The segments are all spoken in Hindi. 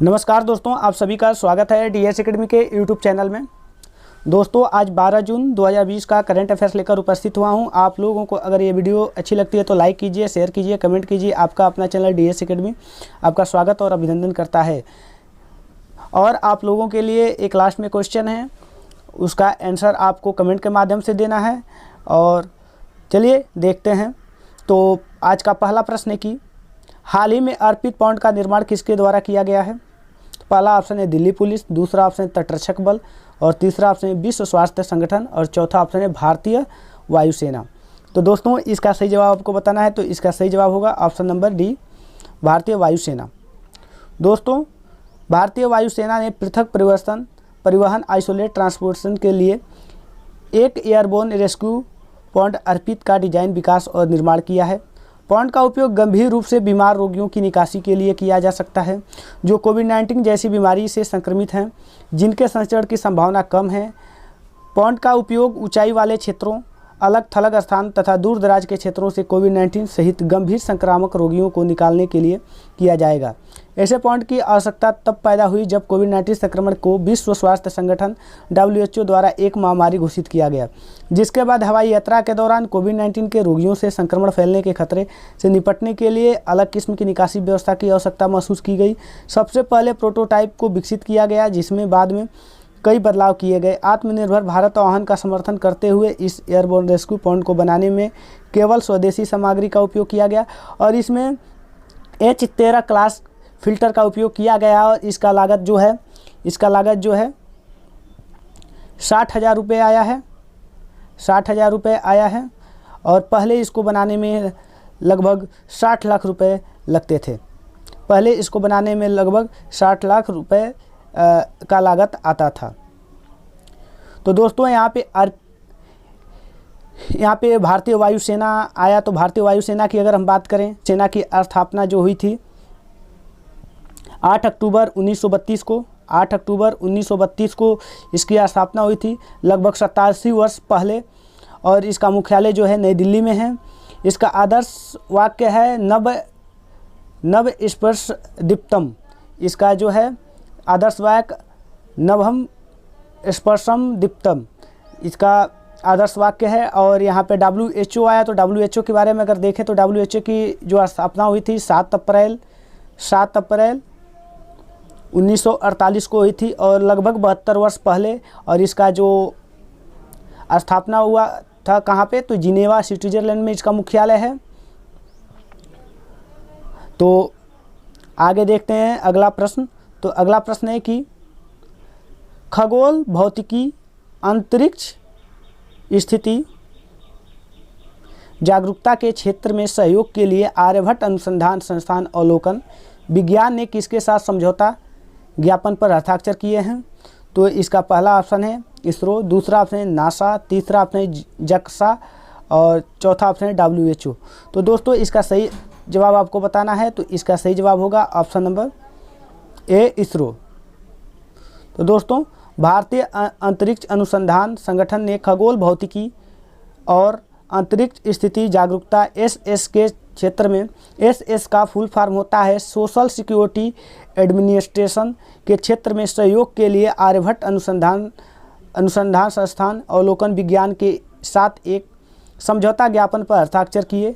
नमस्कार दोस्तों, आप सभी का स्वागत है डीएस एकेडमी के यूट्यूब चैनल में। दोस्तों, आज 12 जून 2020 का करंट अफेयर्स लेकर उपस्थित हुआ हूं। आप लोगों को अगर ये वीडियो अच्छी लगती है तो लाइक कीजिए, शेयर कीजिए, कमेंट कीजिए। आपका अपना चैनल डीएस एकेडमी आपका स्वागत और अभिनंदन करता है। और आप लोगों के लिए एक लास्ट में क्वेश्चन है, उसका आंसर आपको कमेंट के माध्यम से देना है। और चलिए देखते हैं। तो आज का पहला प्रश्न है कि हाल ही में अर्पित पॉन्ड का निर्माण किसके द्वारा किया गया है? तो पहला ऑप्शन है दिल्ली पुलिस, दूसरा ऑप्शन है तटरक्षक बल, और तीसरा ऑप्शन है विश्व स्वास्थ्य संगठन, और चौथा ऑप्शन है भारतीय वायुसेना। तो दोस्तों, इसका सही जवाब आपको बताना है। तो इसका सही जवाब होगा ऑप्शन नंबर डी, भारतीय वायुसेना। दोस्तों, भारतीय वायुसेना ने पृथक परिवहन आइसोलेट ट्रांसपोर्टेशन के लिए एक एयरबोर्न रेस्क्यू पॉन्ड अर्पित का डिजाइन, विकास और निर्माण किया है। पॉन्ड का उपयोग गंभीर रूप से बीमार रोगियों की निकासी के लिए किया जा सकता है, जो कोविड-19 जैसी बीमारी से संक्रमित हैं, जिनके संचरण की संभावना कम है। पॉन्ड का उपयोग ऊंचाई वाले क्षेत्रों, अलग थलग स्थान तथा दूर दराज के क्षेत्रों से कोविड-19 सहित गंभीर संक्रामक रोगियों को निकालने के लिए किया जाएगा। ऐसे पॉन्ड की आवश्यकता तब पैदा हुई जब कोविड-19 संक्रमण को विश्व स्वास्थ्य संगठन WHO द्वारा एक महामारी घोषित किया गया, जिसके बाद हवाई यात्रा के दौरान कोविड-19 के रोगियों से संक्रमण फैलने के खतरे से निपटने के लिए अलग किस्म की निकासी व्यवस्था की आवश्यकता महसूस की गई। सबसे पहले प्रोटोटाइप को विकसित किया गया, जिसमें बाद में कई बदलाव किए गए। आत्मनिर्भर भारत आह्वान का समर्थन करते हुए इस एयरबोर्न रेस्क्यू पॉन्ड को बनाने में केवल स्वदेशी सामग्री का उपयोग किया गया, और इसमें H13 क्लास फिल्टर का उपयोग किया गया। और इसका लागत जो है 60,000 रुपये आया है। 60,000 रुपये आया है। और पहले इसको बनाने में लगभग 60 लाख रुपये लगते थे। पहले इसको बनाने में लगभग 60 लाख रुपये का लागत आता था। तो दोस्तों, यहाँ पे भारतीय वायुसेना आया। तो भारतीय वायुसेना की अगर हम बात करें, सेना की स्थापना जो हुई थी 8 अक्टूबर 1932 को 8 अक्टूबर 1932 को इसकी स्थापना हुई थी, लगभग 87 वर्ष पहले। और इसका मुख्यालय जो है नई दिल्ली में है। इसका आदर्श वाक्य है नव स्पर्श दीप्तम। इसका जो है आदर्श वाक्य नवम स्पर्शम दीप्तम, इसका आदर्श वाक्य है। और यहाँ पे WHO आया। तो WHO के बारे में अगर देखें तो WHO की जो स्थापना हुई थी 7 अप्रैल 1948 को हुई थी, और लगभग 72 वर्ष पहले। और इसका जो स्थापना हुआ था कहाँ पे? तो जिनेवा, स्विट्जरलैंड में इसका मुख्यालय है। तो आगे देखते हैं अगला प्रश्न। तो अगला प्रश्न है कि खगोल भौतिकी, अंतरिक्ष स्थिति जागरूकता के क्षेत्र में सहयोग के लिए आर्यभट्ट अनुसंधान संस्थान अवलोकन विज्ञान ने किसके साथ समझौता ज्ञापन पर हस्ताक्षर किए हैं? तो इसका पहला ऑप्शन है इसरो, दूसरा ऑप्शन है नासा, तीसरा ऑप्शन है जक्सा, और चौथा ऑप्शन है WHO। तो दोस्तों, इसका सही जवाब आपको बताना है। तो इसका सही जवाब होगा ऑप्शन नंबर ए, इसरो। तो दोस्तों, भारतीय अंतरिक्ष अनुसंधान संगठन ने खगोल भौतिकी और अंतरिक्ष स्थिति जागरूकता SS के क्षेत्र में, SS का फुल फॉर्म होता है सोशल सिक्योरिटी एडमिनिस्ट्रेशन, के क्षेत्र में सहयोग के लिए आर्यभट्ट अनुसंधान संस्थान अवलोकन विज्ञान के साथ एक समझौता ज्ञापन पर हस्ताक्षर किए।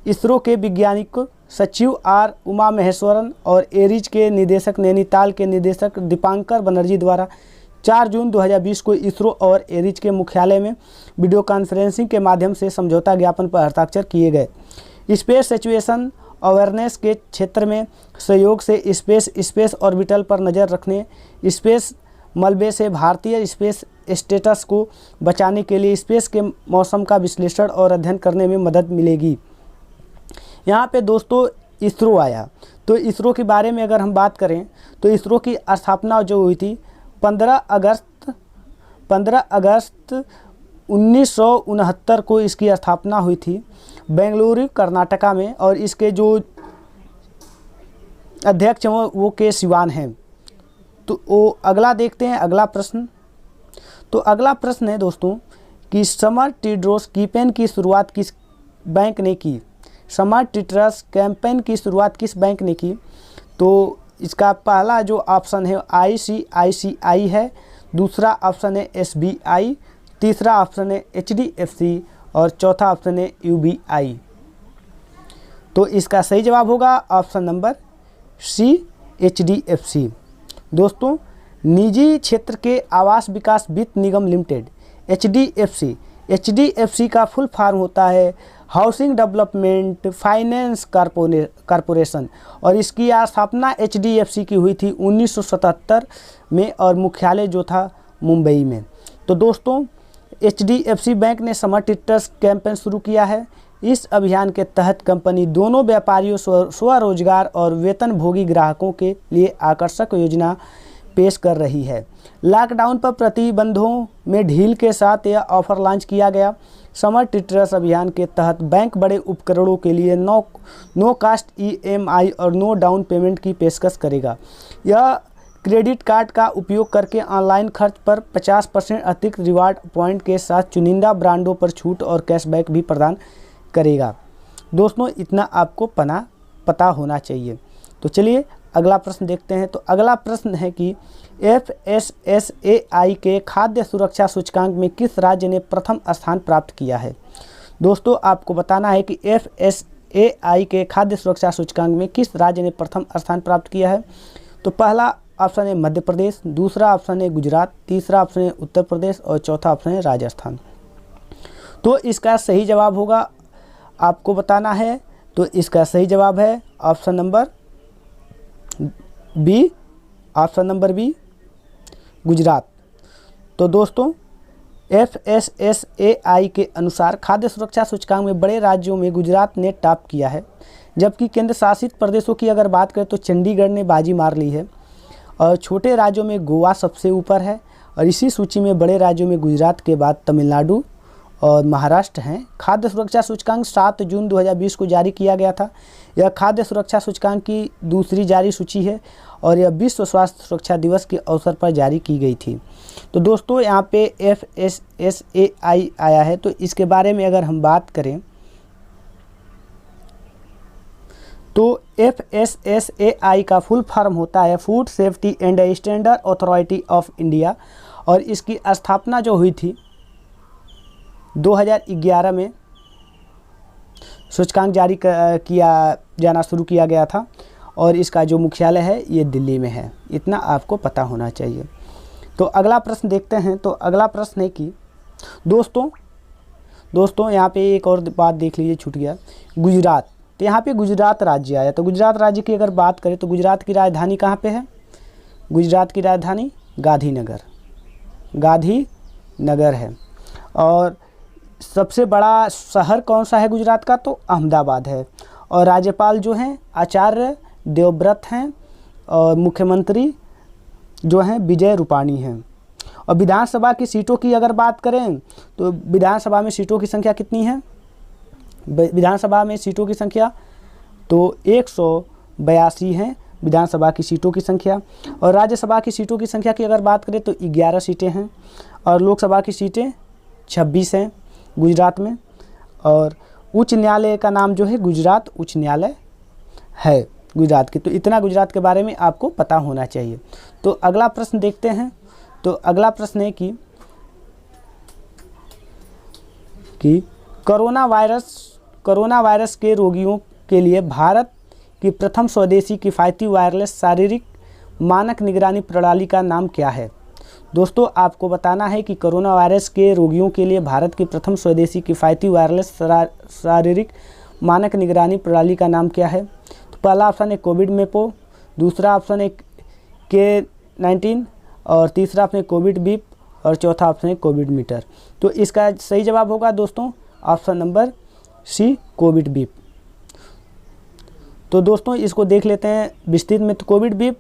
इसरो के वैज्ञानिक सचिव R उमा महेश्वरन और एरिज के निदेशक, नैनीताल के निदेशक दीपांकर बनर्जी द्वारा 4 जून 2020 को इसरो और एरिज के मुख्यालय में वीडियो कॉन्फ्रेंसिंग के माध्यम से समझौता ज्ञापन पर हस्ताक्षर किए गए। स्पेस सिचुएशन अवेयरनेस के क्षेत्र में सहयोग से स्पेस ऑर्बिटल पर नज़र रखने, स्पेस मलबे से भारतीय स्पेस स्टेटस को बचाने के लिए स्पेस के मौसम का विश्लेषण और अध्ययन करने में मदद मिलेगी। यहाँ पे दोस्तों इसरो आया। तो इसरो के बारे में अगर हम बात करें तो इसरो की स्थापना जो हुई थी 15 अगस्त 1969 को इसकी स्थापना हुई थी बेंगलुरु, कर्नाटका में। और इसके जो अध्यक्ष हैं वो के सिवान हैं। तो वो अगला देखते हैं अगला प्रश्न। तो अगला प्रश्न है दोस्तों कि समर टेड्रोस कैंपेन की शुरुआत किस बैंक ने की? समर टेड्रोस कैंपेन की शुरुआत किस बैंक ने की? तो इसका पहला जो ऑप्शन है ICICI है, दूसरा ऑप्शन है SBI, तीसरा ऑप्शन है HDFC और चौथा ऑप्शन है UBI। तो इसका सही जवाब होगा ऑप्शन नंबर C, HDFC। दोस्तों, निजी क्षेत्र के आवास विकास वित्त निगम लिमिटेड HDFC का फुल फॉर्म होता है हाउसिंग डेवलपमेंट फाइनेंस कॉरपोरेशन और इसकी स्थापना HDFC की हुई थी 1977 में और मुख्यालय जो था मुंबई में। तो दोस्तों, HDFC बैंक ने समर ट्रेडर्स कैंपेन शुरू किया है। इस अभियान के तहत कंपनी दोनों व्यापारियों, स्वरोजगार और वेतनभोगी ग्राहकों के लिए आकर्षक योजना पेश कर रही है। लॉकडाउन पर प्रतिबंधों में ढील के साथ यह ऑफर लॉन्च किया गया। समर ट्रेडर्स अभियान के तहत बैंक बड़े उपकरणों के लिए नो कास्ट EMI और नो डाउन पेमेंट की पेशकश करेगा। यह क्रेडिट कार्ड का उपयोग करके ऑनलाइन खर्च पर 50% अतिरिक्त रिवार्ड पॉइंट के साथ चुनिंदा ब्रांडों पर छूट और कैशबैक भी प्रदान करेगा। दोस्तों, इतना आपको पता होना चाहिए। तो चलिए अगला प्रश्न देखते हैं। तो अगला प्रश्न है कि FSSAI के खाद्य सुरक्षा सूचकांक में किस राज्य ने प्रथम स्थान प्राप्त किया है। दोस्तों, आपको बताना है कि FSSAI के खाद्य सुरक्षा सूचकांक में किस राज्य ने प्रथम स्थान प्राप्त किया है। तो पहला ऑप्शन है मध्य प्रदेश, दूसरा ऑप्शन है गुजरात, तीसरा ऑप्शन है उत्तर प्रदेश और चौथा ऑप्शन है राजस्थान। तो इसका सही जवाब होगा, आपको बताना है। तो इसका सही जवाब है ऑप्शन नंबर बी, गुजरात। तो दोस्तों, FSSAI के अनुसार खाद्य सुरक्षा सूचकांक में बड़े राज्यों में गुजरात ने टॉप किया है, जबकि केंद्र शासित प्रदेशों की अगर बात करें तो चंडीगढ़ ने बाजी मार ली है और छोटे राज्यों में गोवा सबसे ऊपर है और इसी सूची में बड़े राज्यों में गुजरात के बाद तमिलनाडु और महाराष्ट्र हैं। खाद्य सुरक्षा सूचकांक 7 जून 2020 को जारी किया गया था। यह खाद्य सुरक्षा सूचकांक की दूसरी जारी सूची है और यह विश्व स्वास्थ्य सुरक्षा दिवस के अवसर पर जारी की गई थी। तो दोस्तों, यहाँ पे FSSAI आया है। तो इसके बारे में अगर हम बात करें तो FSSAI का फुल फॉर्म होता है food safety and standard authority of India और इसकी स्थापना जो हुई थी 2011 में सूचकांक जारी किया जाना शुरू किया गया था और इसका जो मुख्यालय है ये दिल्ली में है। इतना आपको पता होना चाहिए। तो अगला प्रश्न देखते हैं। तो अगला प्रश्न है कि दोस्तों यहाँ पे एक और बात देख लीजिए, छूट गया, गुजरात। तो यहाँ पे गुजरात राज्य आया। तो गुजरात राज्य की अगर बात करें तो गुजरात की राजधानी कहाँ पे है। गुजरात की राजधानी गांधीनगर है। और सबसे बड़ा शहर कौन सा है गुजरात का, तो अहमदाबाद है। और राज्यपाल जो हैं आचार्य देवव्रत हैं और मुख्यमंत्री जो हैं विजय रूपाणी हैं। और विधानसभा की सीटों की अगर बात करें तो विधानसभा में सीटों की संख्या कितनी है। विधानसभा में सीटों की संख्या तो 182 हैं विधानसभा की सीटों की संख्या। और राज्यसभा की सीटों की संख्या की अगर बात करें तो 11 सीटें हैं और लोकसभा की सीटें 26 हैं गुजरात में। और उच्च न्यायालय का नाम जो है गुजरात उच्च न्यायालय है गुजरात की। तो इतना गुजरात के बारे में आपको पता होना चाहिए। तो अगला प्रश्न देखते हैं। तो अगला प्रश्न है कि कोरोना वायरस के रोगियों के लिए भारत की प्रथम स्वदेशी किफ़ायती वायरलेस शारीरिक मानक निगरानी प्रणाली का नाम क्या है। दोस्तों, आपको बताना है कि कोरोना वायरस के रोगियों के लिए भारत की प्रथम स्वदेशी किफ़ायती वायरलेस शारीरिक मानक निगरानी प्रणाली का नाम क्या है। तो पहला ऑप्शन है कोविड मेपो, दूसरा ऑप्शन है K19 और तीसरा ऑप्शन है कोविड बीप और चौथा ऑप्शन है कोविड मीटर। तो इसका सही जवाब होगा दोस्तों option number C, Covid beep. तो दोस्तों, इसको देख लेते हैं विस्तृत में। तो कोविड बीप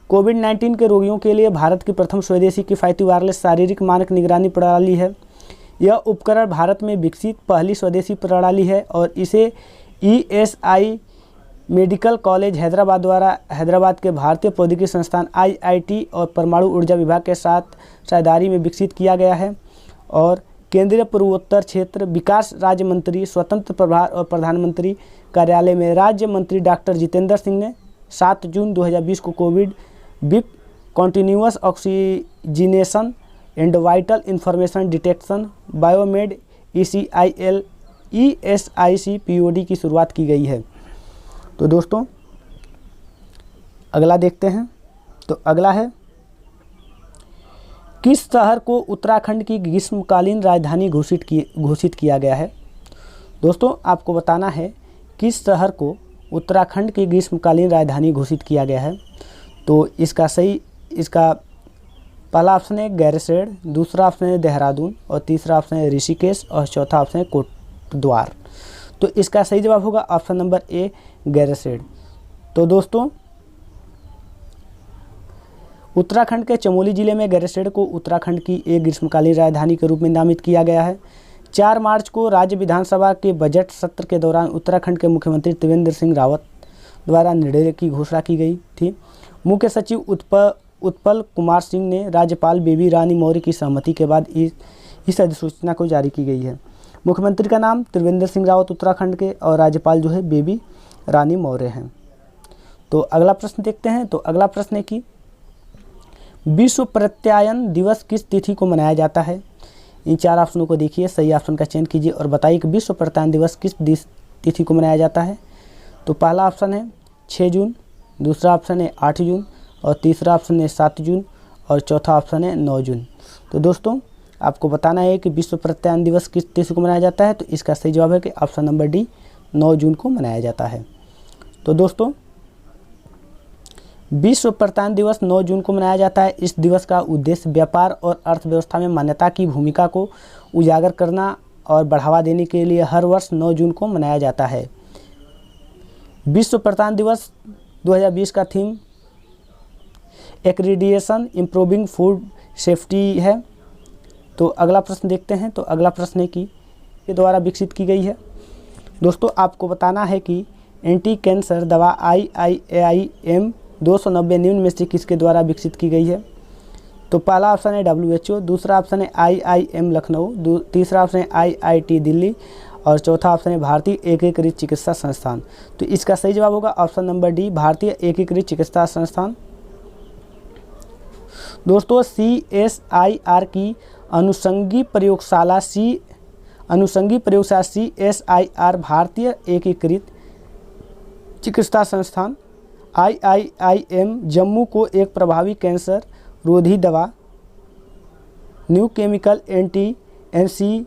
कोविड-19 के रोगियों के लिए भारत की प्रथम स्वदेशी किफ़ायती वायरलेस शारीरिक मानक निगरानी प्रणाली है। यह उपकरण भारत में विकसित पहली स्वदेशी प्रणाली है और इसे ESI मेडिकल कॉलेज हैदराबाद द्वारा हैदराबाद के भारतीय प्रौद्योगिकी संस्थान IIT और परमाणु ऊर्जा विभाग के साथ साझेदारी में विकसित किया गया है। और केंद्रीय पूर्वोत्तर क्षेत्र विकास राज्य मंत्री स्वतंत्र प्रभार और प्रधानमंत्री कार्यालय में राज्य मंत्री डॉक्टर जितेंद्र सिंह ने 7 जून 2020 को Covid BEEP continuous oxygenation and vital information detection biomed ESIC POD की शुरुआत की गई है। तो दोस्तों अगला देखते हैं। तो अगला है, किस शहर को उत्तराखंड की ग्रीष्मकालीन राजधानी घोषित किया गया है। दोस्तों आपको बताना है किस शहर को उत्तराखंड की ग्रीष्मकालीन राजधानी घोषित किया गया है। तो इसका पहला ऑप्शन है गैरसेन, दूसरा ऑप्शन है देहरादून और तीसरा ऑप्शन है ऋषिकेश और चौथा ऑप्शन है कोटद्वार। तो इसका सही जवाब होगा ऑप्शन नंबर ए गैरसेन। तो दोस्तों उत्तराखंड के चमोली जिले में गैरसेन को उत्तराखंड की एक ग्रीष्मकालीन राजधानी के रूप में नामित किया गया है। 4 मार्च को राज्य विधानसभा के बजट सत्र के दौरान उत्तराखंड के मुख्यमंत्री त्रिवेंद्र सिंह रावत द्वारा निर्णय की घोषणा की गई थी। मुख्य सचिव उत्पल कुमार सिंह ने राज्यपाल बेबी रानी मौर्य की सहमति के बाद इस अधिसूचना को जारी की गई है। मुख्यमंत्री का नाम त्रिवेंद्र सिंह रावत उत्तराखंड के और राज्यपाल जो है बेबी रानी मौर्य हैं। तो अगला प्रश्न देखते हैं। तो अगला प्रश्न है कि विश्व प्रत्यायन दिवस किस तिथि को मनाया जाता है। इन 4 ऑप्शनों को देखिए, सही ऑप्शन का चयन कीजिए और बताइए कि विश्व प्रत्यायन दिवस किस तिथि को मनाया जाता है। तो पहला ऑप्शन है 6 जून, दूसरा ऑप्शन है 8 जून और तीसरा ऑप्शन है 7 जून और चौथा ऑप्शन है 9 जून। तो दोस्तों आपको बताना है कि विश्व प्रत्यायन दिवस किस तिथि को मनाया जाता है। तो इसका सही जवाब है कि ऑप्शन नंबर डी 9 जून को मनाया जाता है। तो दोस्तों विश्व प्रत्यायन दिवस 9 जून को मनाया जाता है। इस दिवस का उद्देश्य व्यापार और अर्थव्यवस्था में मान्यता की भूमिका को उजागर करना और बढ़ावा देने के लिए हर वर्ष 9 जून को मनाया जाता है। विश्व प्रत्यायन दिवस 2020 का theme accreditation improving food safety है। तो अगला प्रश्न देखते हैं। तो अगला प्रश्न है कि के द्वारा विकसित की गई है। दोस्तों आपको बताना है कि एंटी कैंसर दवा IIAIM 290 निम्न में से किसके द्वारा विकसित की गई है। तो पहला ऑप्शन है WHO, दूसरा ऑप्शन है IIM लखनऊ, तीसरा ऑप्शन है IIT दिल्ली और चौथा ऑप्शन है भारतीय एकीकृत चिकित्सा संस्थान। तो इसका सही जवाब होगा ऑप्शन नंबर डी भारतीय एकीकृत चिकित्सा संस्थान। दोस्तों CSIR की अनुषंगी प्रयोगशाला CSIR भारतीय एकीकृत चिकित्सा संस्थान IIIM जम्मू को एक प्रभावी कैंसर रोधी दवा न्यू केमिकल NC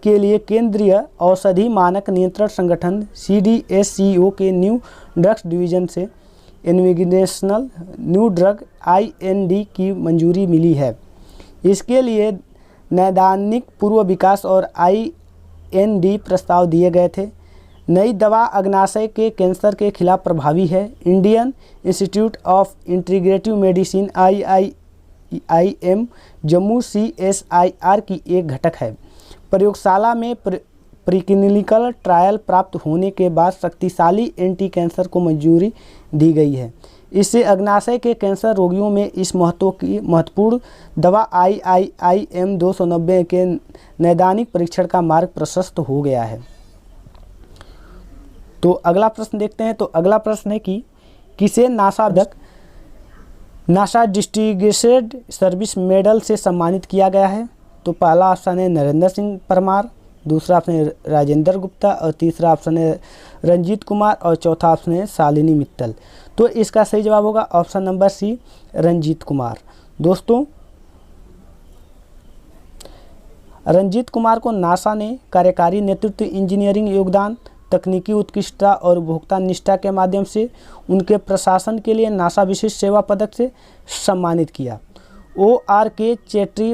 के लिए केंद्रीय औषधि मानक नियंत्रण संगठन CDSCO के न्यू ड्रग्स डिवीजन से इन्वेस्टिगेशनल न्यू ड्रग IND की मंजूरी मिली है। इसके लिए नैदानिक पूर्व विकास और IND प्रस्ताव दिए गए थे। नई दवा अग्नाशय के कैंसर के खिलाफ प्रभावी है। Indian institute of integrative medicine IIM Jammu CSIR की एक घटक है। प्रयोगशाला में प्रीक्लिनिकल ट्रायल प्राप्त होने के बाद शक्तिशाली एंटी कैंसर को मंजूरी दी गई है। इससे अग्नाशय के कैंसर रोगियों में इस महत्वपूर्ण दवा IIM 290 के नैदानिक परीक्षण का मार्ग प्रशस्त हो गया है। तो अगला प्रश्न देखते हैं। तो अगला प्रश्न है कि किसे नासा डिस्टिंग्विश्ड सर्विस मेडल से सम्मानित किया गया है। तो पहला ऑप्शन है नरेंद्र सिंह परमार, दूसरा ऑप्शन है राजेंद्र गुप्ता और तीसरा ऑप्शन है रंजीत कुमार और चौथा ऑप्शन है शालिनी मित्तल। तो इसका सही जवाब होगा option number C Ranjit Kumar. दोस्तों रंजीत कुमार को नासा ने कार्यकारी नेतृत्व, इंजीनियरिंग योगदान, तकनीकी उत्कृष्टता और उपभोक्ता निष्ठा के माध्यम से उनके प्रशासन के लिए नासा विशिष्ट सेवा पदक से सम्मानित किया। ORK चेट्री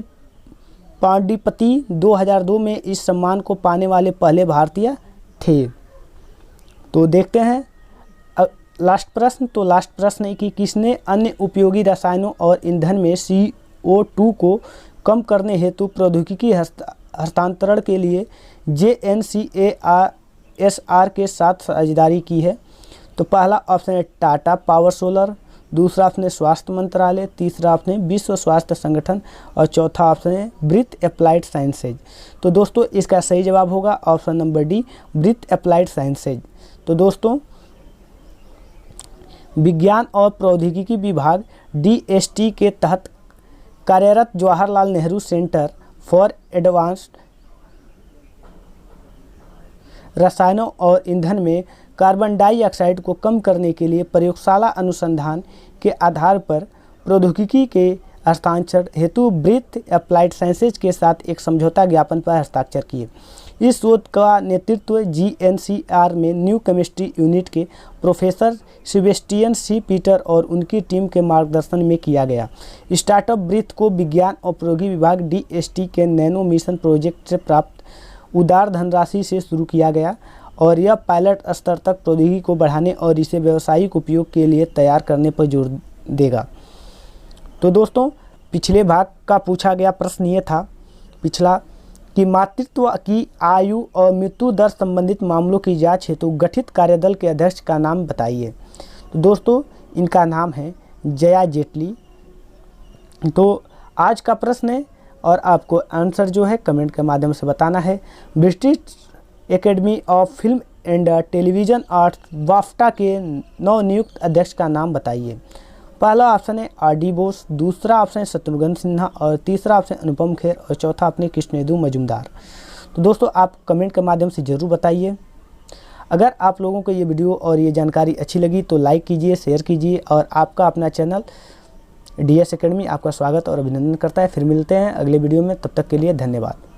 पांडिपति 2002 में इस सम्मान को पाने वाले पहले भारतीय थे। तो देखते हैं लास्ट प्रश्न। तो लास्ट प्रश्न है कि किसने अन्य उपयोगी रसायनों और ईंधन में CO2 को कम करने हेतु प्रौद्योगिकी हस्तांतरण के लिए JNCASR के साथ साझेदारी की है। तो पहला ऑप्शन है टाटा पावर सोलर, दूसरा ऑप्शन है स्वास्थ्य मंत्रालय, तीसरा ऑप्शन है विश्व स्वास्थ्य संगठन और चौथा ऑप्शन है ब्रिथ अप्लाइड साइंसेज। तो दोस्तों इसका सही जवाब होगा ऑप्शन नंबर डी ब्रिथ अप्लाइड साइंसेज। तो दोस्तों विज्ञान और प्रौद्योगिकी विभाग DST के तहत कार्यरत Jawaharlal Nehru centre for advanced रसायनों और ईंधन में कार्बन डाइऑक्साइड को कम करने के लिए प्रयोगशाला अनुसंधान के आधार पर प्रौद्योगिकी के हस्ताक्षर हेतु ब्रीथ अप्लाइड साइंसेज के साथ एक समझौता ज्ञापन पर हस्ताक्षर किए। इस शोध का नेतृत्व GNCR में न्यू केमिस्ट्री यूनिट के प्रोफेसर सेबेस्टियन C. पीटर और उनकी टीम के मार्गदर्शन में किया गया। स्टार्टअप ब्रीथ को विज्ञान और प्रौद्योगिकी विभाग DST के नैनो मिशन प्रोजेक्ट से प्राप्त उदार धनराशि से शुरू किया गया और यह पायलट स्तर तक प्रौद्योगिकी को बढ़ाने और इसे व्यावसायिक उपयोग के लिए तैयार करने पर जोर देगा। तो दोस्तों, पिछले भाग का पूछा गया प्रश्न ये था पिछला कि मातृत्व की आयु और मृत्यु दर संबंधित मामलों की जांच हेतु गठित कार्यदल के अध्यक्ष का नाम बताइए। तो दोस्तों, इनका नाम है जया जेटली। तो आज का प्रश्न है और आपको आंसर जो है कमेंट के माध्यम से बताना है। British academy of film and television arts BAFTA के नवनियुक्त अध्यक्ष का नाम बताइए। पहला ऑप्शन है RD बोस, दूसरा ऑप्शन है शत्रुघ्न सिन्हा और तीसरा ऑप्शन अनुपम खेर और चौथा ऑप्शन कृष्णेंदु मजूमदार। तो दोस्तों, आप कमेंट के माध्यम से ज़रूर बताइए। अगर आप लोगों को ये वीडियो और ये जानकारी अच्छी लगी तो लाइक कीजिए, शेयर कीजिए और आपका अपना चैनल DS एकेडमी आपका स्वागत और अभिनंदन करता है। फिर मिलते हैं अगले वीडियो में, तब तक के लिए धन्यवाद।